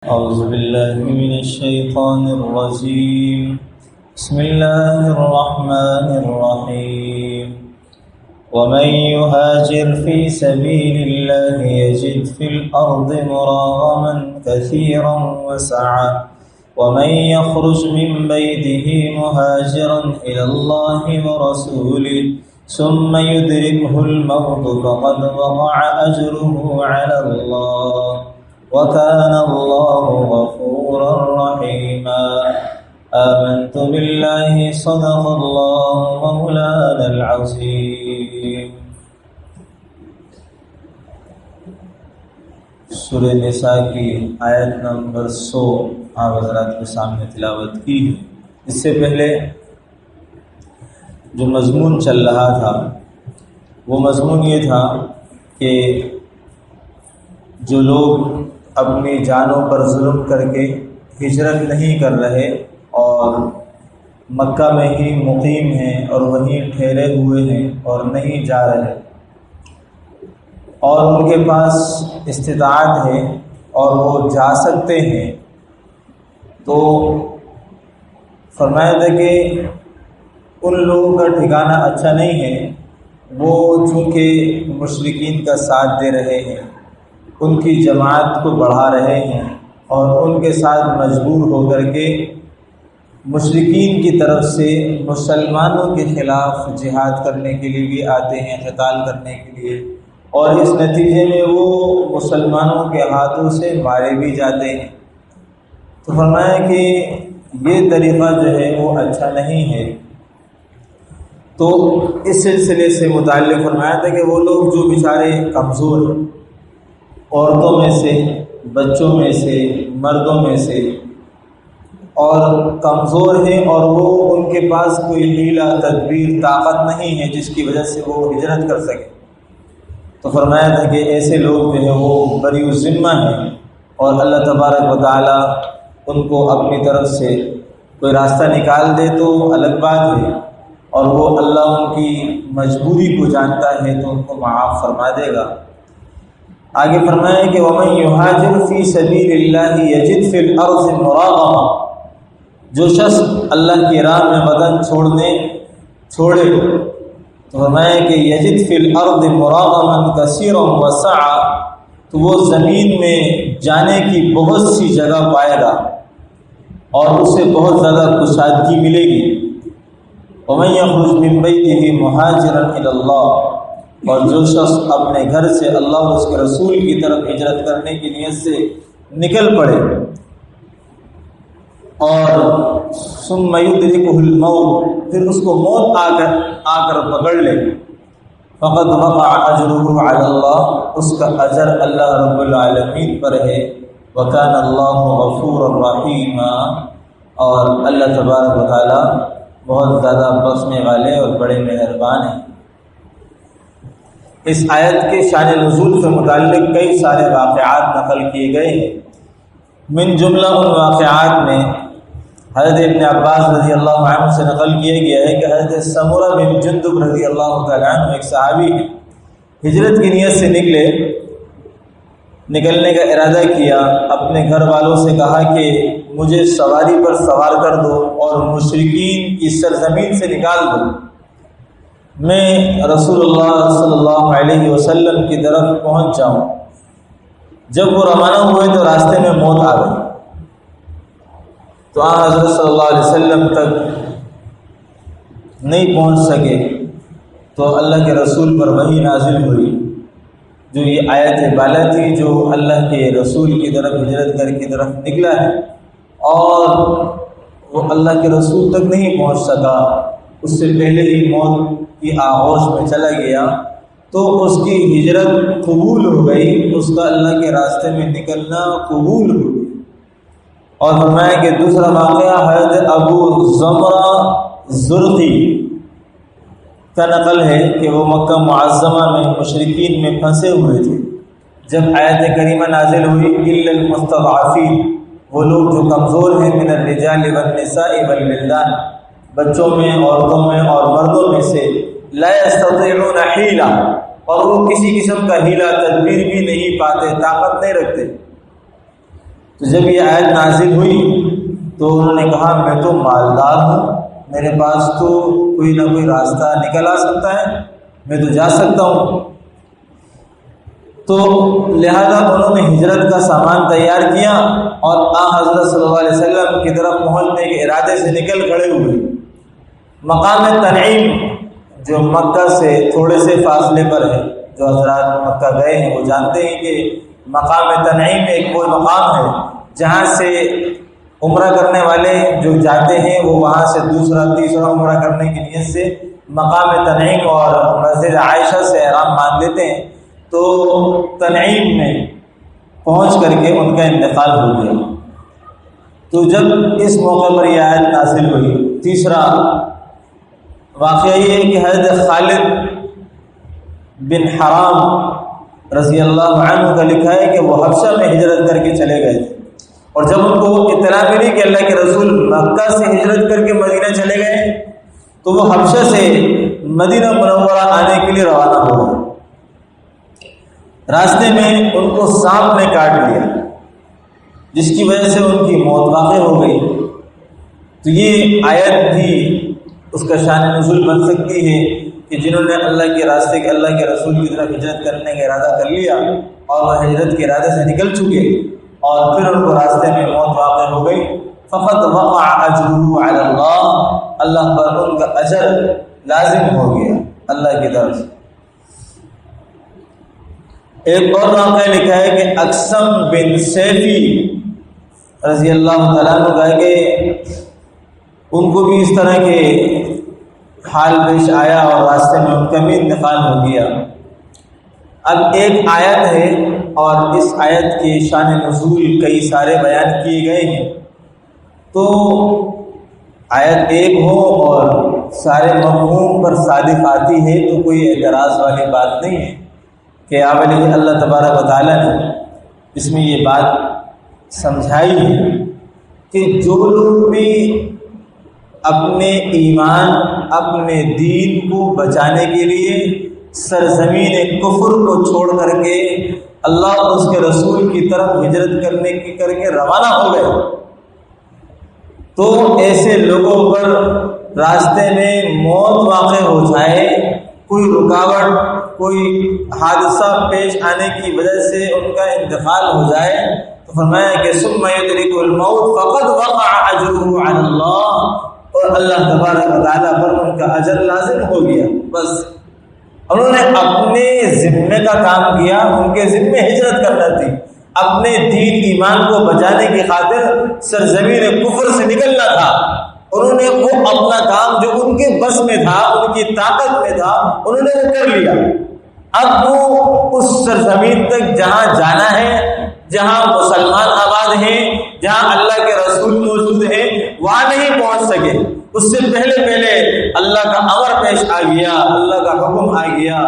أعوذ بالله من الشيطان الرجيم. بسم الله الرحمن الرحيم. ومن يهاجر في سبيل الله يجد في الأرض مراغما كثيرا وسعة ومن يخرج من بيته مهاجرا إلى الله ورسوله ثم يدركه الموت فقد وقع أجره على الله وكان الله غفورا رحيما. آمنت بالله صدق الله مولانا العظيم. سورہ نساء کی آیت نمبر 100 آپ حضرات کے سامنے تلاوت کی ہے. اس سے پہلے جو مضمون چل رہا تھا وہ مضمون یہ تھا کہ جو لوگ اپنی جانوں پر ظلم کر کے ہجرت نہیں کر رہے اور مکہ میں ہی مقیم ہیں اور وہیں ٹھہرے ہوئے ہیں اور نہیں جا رہے اور ان کے پاس استطاعت ہے اور وہ جا سکتے ہیں، تو فرمایا تھا کہ ان لوگوں کا ٹھکانہ اچھا نہیں ہے. وہ چونکہ مشرکین کا ساتھ دے رہے ہیں، ان کی جماعت کو بڑھا رہے ہیں اور ان کے ساتھ مجبور ہو کر کے مشرکین کی طرف سے مسلمانوں کے خلاف جہاد کرنے کے لیے بھی آتے ہیں، قتال کرنے کے لیے، اور اس نتیجے میں وہ مسلمانوں کے ہاتھوں سے مارے بھی جاتے ہیں. تو فرمایا کہ یہ طریقہ جو ہے وہ اچھا نہیں ہے. تو اس سلسلے سے متعلق فرمایا تھا کہ وہ لوگ جو بیچارے کمزور ہیں، عورتوں میں سے، بچوں میں سے، مردوں میں سے، اور کمزور ہیں اور وہ ان کے پاس کوئی حیلہ تدبیر طاقت نہیں ہے جس کی وجہ سے وہ ہجرت کر سکے، تو فرمایا تھا کہ ایسے لوگ جو ہیں وہ بری الذمہ ہیں اور اللہ تبارک و تعالی ان کو اپنی طرف سے کوئی راستہ نکال دے تو الگ بات ہے، اور وہ اللہ ان کی مجبوری کو جانتا ہے تو ان کو معاف فرما دے گا. آگے فرمایا کہ وَمَن يُهَاجِرْ فِي سَبِيلِ اللَّهِ يَجِدْ فِي الْأَرْضِ مُرَاغَمًا، جو شخص اللہ کی راہ میں بدن چھوڑے تو فرمایا کہ یجد فی الارض مراغما کثیرا وسعا، تو وہ زمین میں جانے کی بہت سی جگہ پائے گا اور اسے بہت زیادہ کشادگی ملے گی. ومن یخرج من بیتہ مہاجرا الی اللہ، اور جو شخص اپنے گھر سے اللہ اور اس کے رسول کی طرف ہجرت کرنے کی نیت سے نکل پڑے اور ثم یدرکہ الموت، پھر اس کو موت آ کر پکڑ لے، فقد وقع اجرہ علی اللہ، اس کا اجر اللہ رب العالمین پر ہے. وکان اللہ غفورا رحیما، اور اللہ تبارک و تعالی بہت زیادہ بخشنے والے اور بڑے مہربان ہیں. اس آیت کے شان نزول سے متعلق کئی سارے واقعات نقل کیے گئے ہیں. من جملہ ان واقعات میں حضرت ابن عباس رضی اللہ عنہ سے نقل کیا گیا ہے کہ حضرت سمرہ بن جندب رضی اللہ تعالیٰ عنہ ایک صحابی ہیں، ہجرت کی نیت سے نکلنے کا ارادہ کیا. اپنے گھر والوں سے کہا کہ مجھے سواری پر سوار کر دو اور مشرکین کی سرزمین سے نکال دو، میں رسول اللہ صلی اللہ علیہ وسلم کی طرف پہنچ جاؤں. جب وہ روانہ ہوئے تو راستے میں موت آ گئی، تو حضرت صلی اللہ علیہ وسلم تک نہیں پہنچ سکے. تو اللہ کے رسول پر وحی نازل ہوئی جو یہ آیت بالا تھی، جو اللہ کے رسول کی طرف ہجرت کر کی طرف نکلا ہے اور وہ اللہ کے رسول تک نہیں پہنچ سکا، اس سے پہلے ہی موت کی آغوش میں چلا گیا، تو اس کی ہجرت قبول ہو گئی، اس کا اللہ کے راستے میں نکلنا قبول ہو گئی. اور فرمایا کہ دوسرا واقعہ حضرت ابو زمرہ زرقی کا نقل ہے کہ وہ مکہ معظمہ میں مشرکین میں پھنسے ہوئے تھے. جب آیت کریمہ نازل ہوئی الا المستضعفین، وہ لوگ جو کمزور ہیں، من الرجال والنساء والولدان، بچوں میں، عورتوں میں اور مردوں میں سے، لا یستطیعون حیلہ، اور وہ کسی قسم کا حیلہ تدبیر بھی نہیں پاتے، طاقت نہیں رکھتے. تو جب یہ آیت نازل ہوئی تو انہوں نے کہا میں تو مالدار ہوں، میرے پاس تو کوئی نہ کوئی راستہ نکل آ سکتا ہے، میں تو جا سکتا ہوں۔ تو لہذا انہوں نے ہجرت کا سامان تیار کیا اور حضرت صلی اللہ علیہ وسلم کی طرف پہنچنے کے ارادے سے نکل کھڑے ہوئے۔ مقام تنعیم جو مکہ سے تھوڑے سے فاصلے پر ہے، جو حضرات مکہ گئے ہیں وہ جانتے ہیں کہ مقام تنعیم ایک وہ مقام ہے جہاں سے عمرہ کرنے والے جو جاتے ہیں وہ وہاں سے دوسرا تیسرا عمرہ کرنے کی نیت سے مقام تنعیم اور مسجد عائشہ سے احرام باندھ لیتے ہیں۔ تو تنعیم میں پہنچ کر کے ان کا انتقال ہو گیا۔ تو جب اس موقع پر یہ آیت نازل ہوئی، تیسرا واقعہ یہ ہے کہ حضرت خالد بن حرام رضی اللہ عنہ کا لکھا ہے کہ وہ حبشہ میں ہجرت کر کے چلے گئے تھے، اور جب ان کو اطلاع ملی کہ اللہ کے رسول مکہ سے ہجرت کر کے مدینہ چلے گئے تو وہ حبشہ سے مدینہ منورہ آنے کے لیے روانہ ہو گئے۔ راستے میں ان کو سانپ نے کاٹ لیا، جس کی وجہ سے ان کی موت واقع ہو گئی۔ تو یہ آیت بھی اس کا شان نزول بن سکتی ہے کہ جنہوں نے اللہ کے راستے کے اللہ کے رسول کی طرف ہجرت کرنے کا ارادہ کر لیا اور وہ ہجرت کے ارادے سے نکل چکے اور پھر ان کو راستے میں موت واقع ہو گئی، فقط وقع اجرہ علی اللہ، اللہ پر ان کا اجر لازم ہو گیا اللہ کی طرف سے۔ ایک اور واقعہ لکھا ہے کہ اقسم بن سیفی رضی اللہ تعالیٰ عنہ کہا کہ ان کو بھی اس طرح کے حال پیش آیا اور راستے میں ان کا بھی انتقال ہو گیا۔ اب ایک آیت ہے اور اس آیت کے شان نزول کئی سارے بیان کیے گئے ہیں، تو آیت ایک ہو اور سارے مفہوم پر صادق آتی ہے تو کوئی اعتراض والی بات نہیں ہے کہ اللہ تبارک و تعالیٰ نے اس میں یہ بات سمجھائی ہے کہ جو لوگ بھی اپنے ایمان اپنے دین کو بچانے کے لیے سرزمین کفر کو چھوڑ کر کے اللہ اور اس کے رسول کی طرف ہجرت کرنے کی کر کے روانہ ہو گئے، تو ایسے لوگوں پر راستے میں موت واقع ہو جائے، کوئی رکاوٹ کوئی حادثہ پیش آنے کی وجہ سے ان کا انتقال ہو جائے تو فرمایا کہ ثم یدرک الموت فقد وقع اجرہ علی اللہ، اور اللہ تبارک و تعالیٰ پر ان کا اجر لازم ہو گیا۔ بس انہوں نے اپنے ذمے کا کام کیا، ان کے ذمے ہجرت کرنا تھی، اپنے دین ایمان کو بچانے کی خاطر سرزمین کفر سے نکلنا تھا۔ انہوں نے وہ اپنا کام جو ان کے بس میں تھا، ان کی طاقت میں تھا، انہوں نے وہ کر لیا۔ اب وہ اس سرزمین تک جہاں جانا ہے، جہاں مسلمان آباد ہیں، جہاں اللہ کے رسول موجود ہیں، وہاں نہیں پہنچ سکے۔ اس سے پہلے اللہ کا امر پیش آ گیا، اللہ کا حکم آ گیا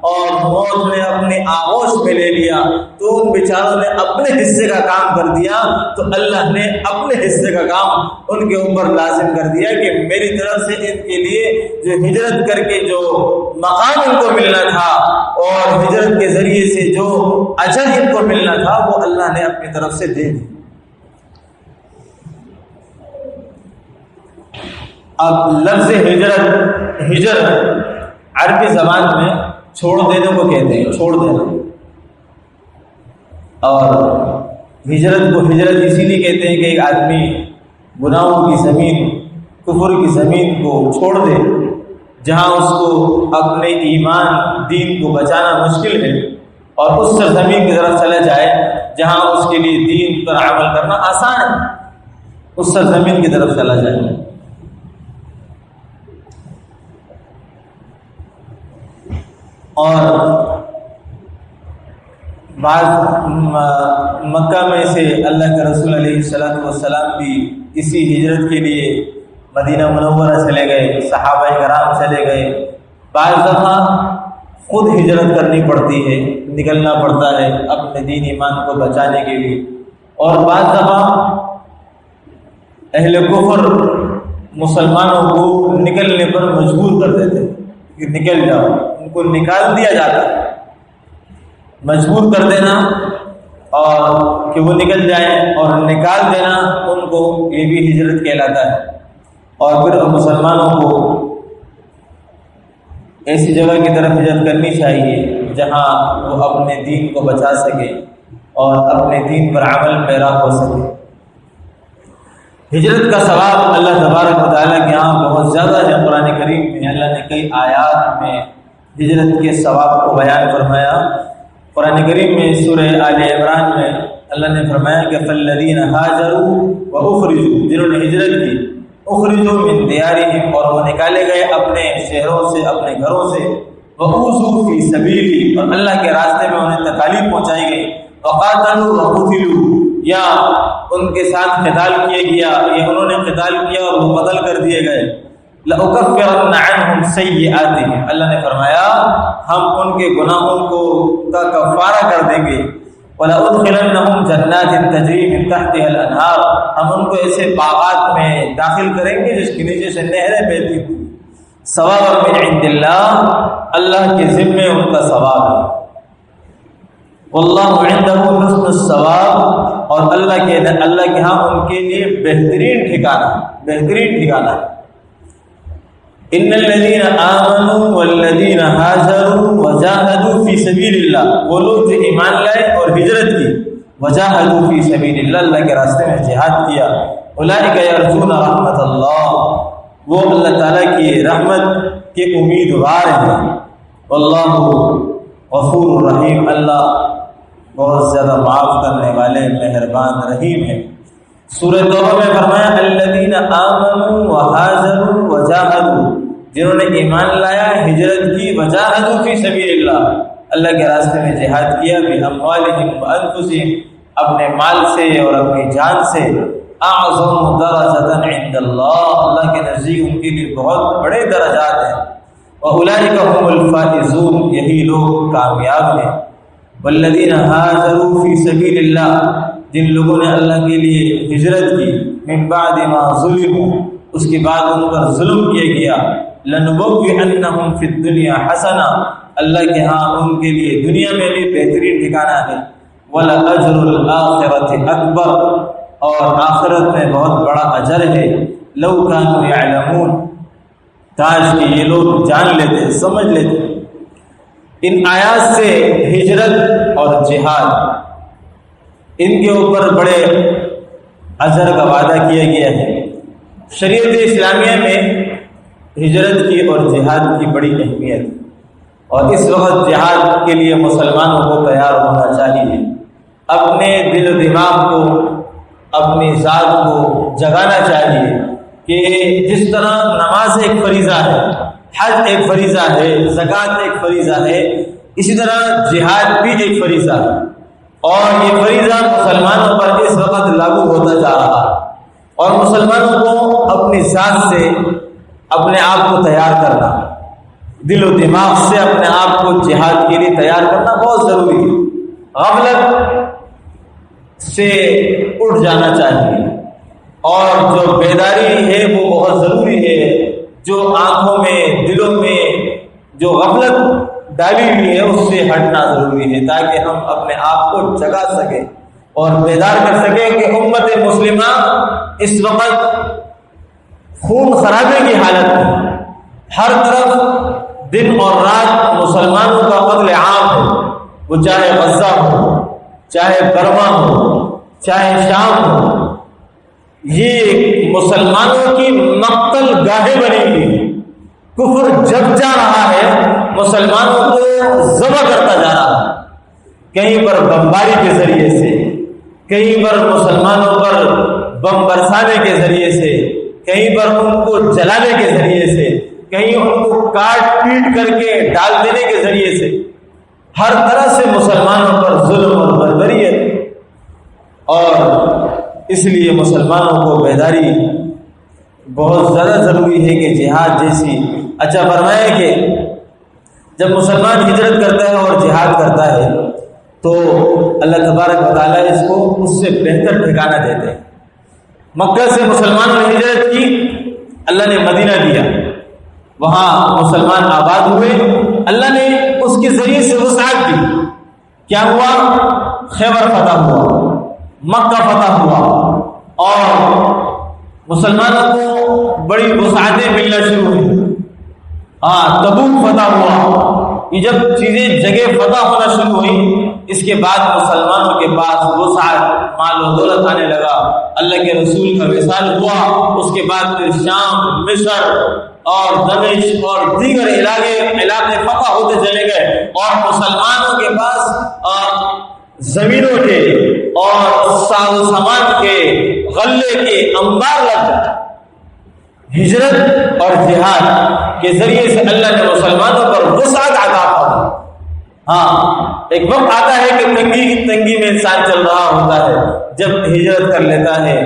اور موت نے اپنے آغوش میں لے لیا، تو ان بیچاروں نے اپنے حصے کا کام کر دیا، تو اللہ نے اپنے حصے کا کام ان کے اوپر لازم کر دیا کہ میری طرف سے ان کے لیے جو ہجرت کر کے جو مقام ان کو ملنا تھا اور ہجرت کے ذریعے سے جو اجر ان کو ملنا تھا وہ اللہ نے اپنی طرف سے دے دی۔ اب لفظ ہجرت عربی زبان میں چھوڑ دینے کو کہتے ہیں، چھوڑ دینا، اور ہجرت کو ہجرت اسی لیے کہتے ہیں کہ ایک آدمی گناہوں کی زمین کفر کی زمین کو چھوڑ دے جہاں اس کو اپنے ایمان دین کو بچانا مشکل ہے، اور اس سرزمین کی طرف چلا جائے جہاں اس کے لیے دین پر عمل کرنا آسان ہے، اس سرزمین کی طرف چلا جائے۔ اور بعض مکہ میں سے اللہ کے رسول علیہ السلام بھی اسی ہجرت کے لیے مدینہ منورہ چلے گئے، صحابہ کرام چلے گئے۔ بعض دفعہ خود ہجرت کرنی پڑتی ہے، نکلنا پڑتا ہے اپنے دین ایمان کو بچانے کے لیے، اور بعض دفعہ اہل کفر مسلمانوں کو نکلنے پر مجبور کر دیتے کہ نکل جاؤ، ان کو نکال دیا جاتا ہے۔ مجبور کر دینا اور کہ وہ نکل جائیں اور نکال دینا ان کو، یہ بھی ہجرت کہلاتا ہے۔ اور پھر مسلمانوں کو ایسی جگہ کی طرف ہجرت کرنی چاہیے جہاں وہ اپنے دین کو بچا سکے اور اپنے دین پر عمل پیرا ہو سکے۔ ہجرت کا ثواب اللہ تبارک و تعالیٰ کے یہاں بہت زیادہ ہے۔ قرآن کریم میں اللہ نے کئی آیات میں ہجرت کے ثواب کو بیان فرمایا۔ قرآن کریم میں سورہ آل عمران میں اللہ نے فرمایا کہ فالذین ہاجروا واخرجوا، جنہوں نے ہجرت کی، اخرجوا من دیارہم، اور وہ نکالے گئے اپنے شہروں سے، اپنے گھروں سے، واوذوا فی سبیلی، اور اللہ کے راستے میں انہیں تکالیف پہنچائی گئی، وقاتلوا وقتلوا، یا ان کے ساتھ قتال کیا گیا، یا انہوں نے قتال کیا اور وہ قتل کر دیے گئے، لَأُكَفِّرَنَّ عَنْهُمْ سَيِّئَاتِهِمْ، اللہ نے فرمایا ہم ان کے گناہوں کو کا کفارہ کر دیں گے، وَلَأُدْخِلَنَّهُمْ جَنَّاتٍ تَجْرِي مِن تَحْتِهَا الْأَنْهَارُ، ہم ان کو ایسے باغات میں داخل کریں گے جس کے نیچے سے نہریں بہتی تھیں، ثوابا من عند اللہ، اللہ کے ذمے ان کا ثواب ہے، واللہ عنده حسن الثواب، اور اللہ کے ہاں ان کے لیے بہترین ٹھکانہ، بہترین ٹھکانہ ہے۔ ان الذين آمنوا والذين هاجروا وجاهدوا في سبيل الله، وہ لوگ جو ایمان لائے اور ہجرت کی، وجاهدوا في سبيل الله، اللہ کے راستے میں جہاد کیا، اولئک یرجون رحمت اللہ، وہ اللہ تعالیٰ کی رحمت کے امیدوار ہیں، واللہ غفور رحیم، اللہ بہت زیادہ معاف کرنے والے مہربان رحیم ہے۔ سورہ توبہ میں فرمایا الذین آمنوا وہاجروا وجاہدوا، جنہوں نے ایمان لایا، ہجرت کی، وجاہدوا فی سبیل اللہ، اللہ کے راستے میں جہاد کیا، باموالہم وانفسہم، اپنے مال سے اور اپنی جان سے، اعظم درجۃ عند اللہ، اللہ کے نزدیک ان کے لیے بہت بڑے درجات ہیں، واولئک هم الفائزون، یہی لوگ کامیاب ہیں۔ والذین ہاجروا فی سبیل اللہ، جن لوگوں نے اللہ کے لیے ہجرت کی، من بعد ما ظلموا، اس کے بعد ان پر ظلم کیا گیا، لنبوئنہم فی الدنیا حسنہ، اللہ کے ہاں ان کے لیے دنیا میں بھی بہترین ٹھکانہ ہے، ولأجر الآخرۃ اکبر، اور آخرت میں بہت بڑا اجر ہے، لو کانوا یعلمون، کاش کہ یہ لوگ جان لیتے، سمجھ لیتے۔ ان آیات سے ہجرت اور جہاد، ان کے اوپر بڑے اجر کا وعدہ کیا گیا ہے۔ شریعت اسلامیہ میں ہجرت کی اور جہاد کی بڑی اہمیت، اور اس وقت جہاد کے لیے مسلمانوں کو تیار ہونا چاہیے، اپنے دل و دماغ کو، اپنی ذات کو جگانا چاہیے کہ جس طرح نماز ایک فریضہ ہے، حج ایک فریضہ ہے، زکوٰۃ ایک فریضہ ہے، اسی طرح جہاد بھی ایک فریضہ ہے، اور یہ فریضہ مسلمانوں پر اس وقت لاگو ہوتا جا رہا ہے، اور مسلمانوں کو اپنی ذات سے اپنے آپ کو تیار کرنا، دل و دماغ سے اپنے آپ کو جہاد کے لیے تیار کرنا بہت ضروری ہے۔ غفلت سے اٹھ جانا چاہیے، اور جو بیداری ہے وہ بہت ضروری ہے، جو آنکھوں میں، دلوں میں جو غفلت ڈالی ہوئی ہے اس سے ہٹنا ضروری ہے، تاکہ ہم اپنے آپ کو جگا سکیں اور بیدار کر سکیں کہ امت مسلمہ اس وقت خون خرابے کی حالت میں، ہر طرف دن اور رات مسلمانوں کا قتل عام ہے، وہ چاہے غزہ ہو، چاہے برما ہو، چاہے شام ہو، یہ مسلمانوں کی مقتل گاہیں بنی ہوئی، کفر جب جا رہا ہے مسلمانوں کو ذبح کرتا جا رہا ہے، کہیں پر بمباری کے ذریعے سے، کہیں پر مسلمانوں پر بم برسانے کے ذریعے سے، کہیں پر ان کو جلانے کے ذریعے سے، کہیں ان کو کاٹ پیٹ کر کے ڈال دینے کے ذریعے سے، ہر طرح سے مسلمانوں پر ظلم اور بربریت، اور اس لیے مسلمانوں کو بیداری بہت زیادہ ضروری ہے کہ جہاد جیسی، اچھا فرمایا کہ جب مسلمان ہجرت کرتا ہے اور جہاد کرتا ہے تو اللہ تبارک و تعالیٰ اس کو اس سے بہتر ٹھکانہ دیتے ہیں۔ مکہ سے مسلمانوں نے ہجرت کی، اللہ نے مدینہ دیا، وہاں مسلمان آباد ہوئے، اللہ نے اس کے ذریعے سے وسعت دی، کیا ہوا؟ خیبر فتح ہوا، مکہ فتح ہوا، اور مسلمانوں کو بڑی وسعتیں ملنا شروع ہوئی۔ تبوک فتح ہوا۔ یہ جب چیزیں جگہ فتح ہونا شروع ہوئی، اس کے بعد مسلمانوں کے پاس وسعت، مال و دولت آنے لگا۔ اللہ کے رسول کا وصال ہوا، اس کے بعد پھر شام، مصر اور دمشق اور دیگر علاقے فتح ہوتے چلے گئے، اور مسلمانوں کے پاس زمینوں کے اور ساز و سامان کے، غلے کے انبار لگ گئے۔ ہجرت اور جہاد کے ذریعے سے اللہ نے مسلمانوں پر وسعت عطا فرمائی۔ ایک وقت آتا ہے کہ تنگی میں انسان چل رہا ہوتا ہے، جب ہجرت کر لیتا ہے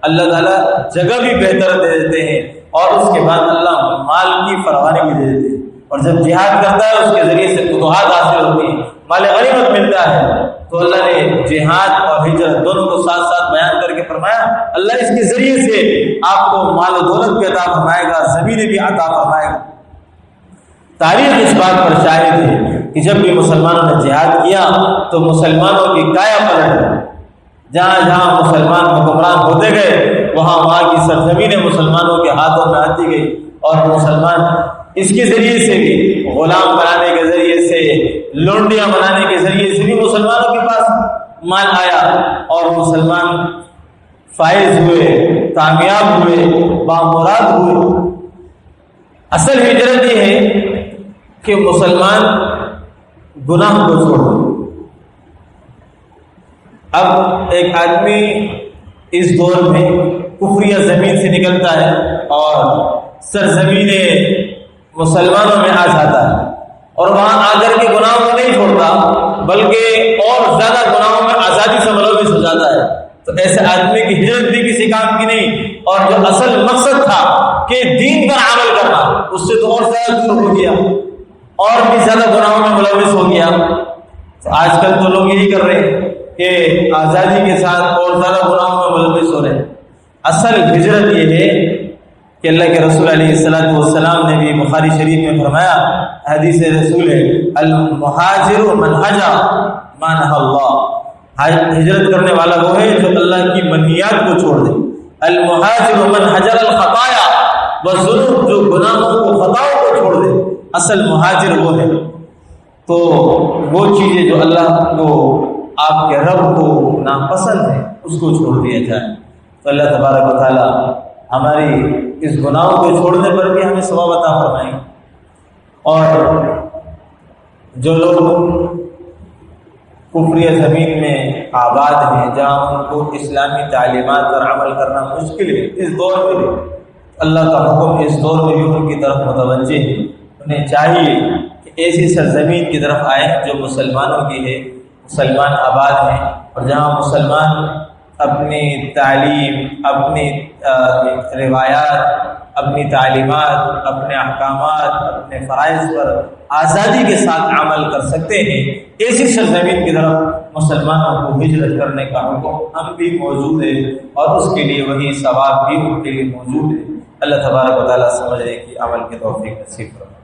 اللہ تعالیٰ جگہ بھی بہتر دے دیتے ہیں، اور اس کے بعد اللہ مال کی فراوانی بھی دے دیتے ہیں، اور جب جہاد کرتا ہے اس کے ذریعے سے فتوحات حاصل ہوتی ہیں، مال غنیمت ملتا ہے۔ تو اللہ نے جہاد اور ہجرت دونوں کو ساتھ ساتھ بیان کر کے فرمایا اللہ اس کے ذریعے سے آپ کو مال و دولت بھی عطا فرمائے گا، زمینیں بھی عطا فرمائے گا۔ تاریخ اس بات پر شاہد ہے کہ جب بھی مسلمانوں نے جہاد کیا تو مسلمانوں کی کایا پلٹ، جہاں جہاں مسلمان حکمران ہوتے گئے وہاں کی سرزمینیں مسلمانوں کے ہاتھوں میں آتی گئی، اور مسلمان اس کے ذریعے سے بھی، غلام بنانے کے ذریعے سے، لونڈیاں بنانے کے ذریعے سے بھی مسلمانوں کے پاس مال آیا، اور مسلمان فائز ہوئے، کامیاب ہوئے، بامراد ہوئے۔ اصل ہجرت یہ ہے کہ مسلمان گناہ کو چھوڑ دے۔ اب ایک آدمی اس دور میں کفریہ زمین سے نکلتا ہے اور سرزمین مسلمانوں میں آ جاتا ہے، اور وہاں آ کر کے گناہوں کو نہیں چھوڑتا بلکہ اور زیادہ گناہوں میں آزادی سے ملوث ہو جاتا ہے، تو ایسے آدمی کی ہجرت بھی کسی کام کی نہیں، اور جو اصل مقصد تھا کہ دین پر عمل کرنا، اس سے تو اور زیادہ دور ہو گیا اور بھی زیادہ گناہوں میں ملوث ہو گیا۔ تو آج کل تو لوگ یہی کر رہے ہیں کہ آزادی کے ساتھ اور زیادہ گناہوں میں ملوث ہو رہے ہیں۔ اصل ہجرت یہ ہے کہ اللہ کے رسول علیہ الصلوۃ والسلام نے بھی بخاری شریف میں فرمایا، حدیث رسول ہے، المہاجر من ہجر ما نہی اللہ، ہجرت کرنے والا وہ ہے جو اللہ کی منہیات کو چھوڑ دے۔ المہاجر من ہجر الخطایا والذنوب، جو گناہوں کو، خطاؤں کو چھوڑ دے، اصل مہاجر وہ ہے۔ تو وہ چیزیں جو اللہ کو، آپ کے رب کو ناپسند ہے، اس کو چھوڑ دیا جائے۔ تو اللہ تبارک و تعالی ہماری اس گناہوں کو چھوڑنے پر بھی ہمیں ثواب عطا فرمائیں، اور جو لوگ کفریہ زمین میں آباد ہیں، جہاں ان کو اسلامی تعلیمات پر عمل کرنا مشکل ہے اس دور میں بھی، اللہ کا حکم اس دور میں بھی ان کی طرف متوجہ ہے۔ انہیں چاہیے کہ ایسی سرزمین کی طرف آئیں جو مسلمانوں کی ہے، مسلمان آباد ہیں، اور جہاں مسلمان اپنی تعلیم، اپنی روایات، اپنی تعلیمات، اپنے احکامات، اپنے فرائض پر آزادی کے ساتھ عمل کر سکتے ہیں، ایسی سرزمین کی طرف مسلمانوں کو ہجرت کرنے کا حکم ہم بھی موجود ہے، اور اس کے لیے وہی ثواب بھی ان کے لیے موجود ہے۔ اللہ تبارک و تعالیٰ سمجھنے کی عمل کے توفیق نصیب فرمائے۔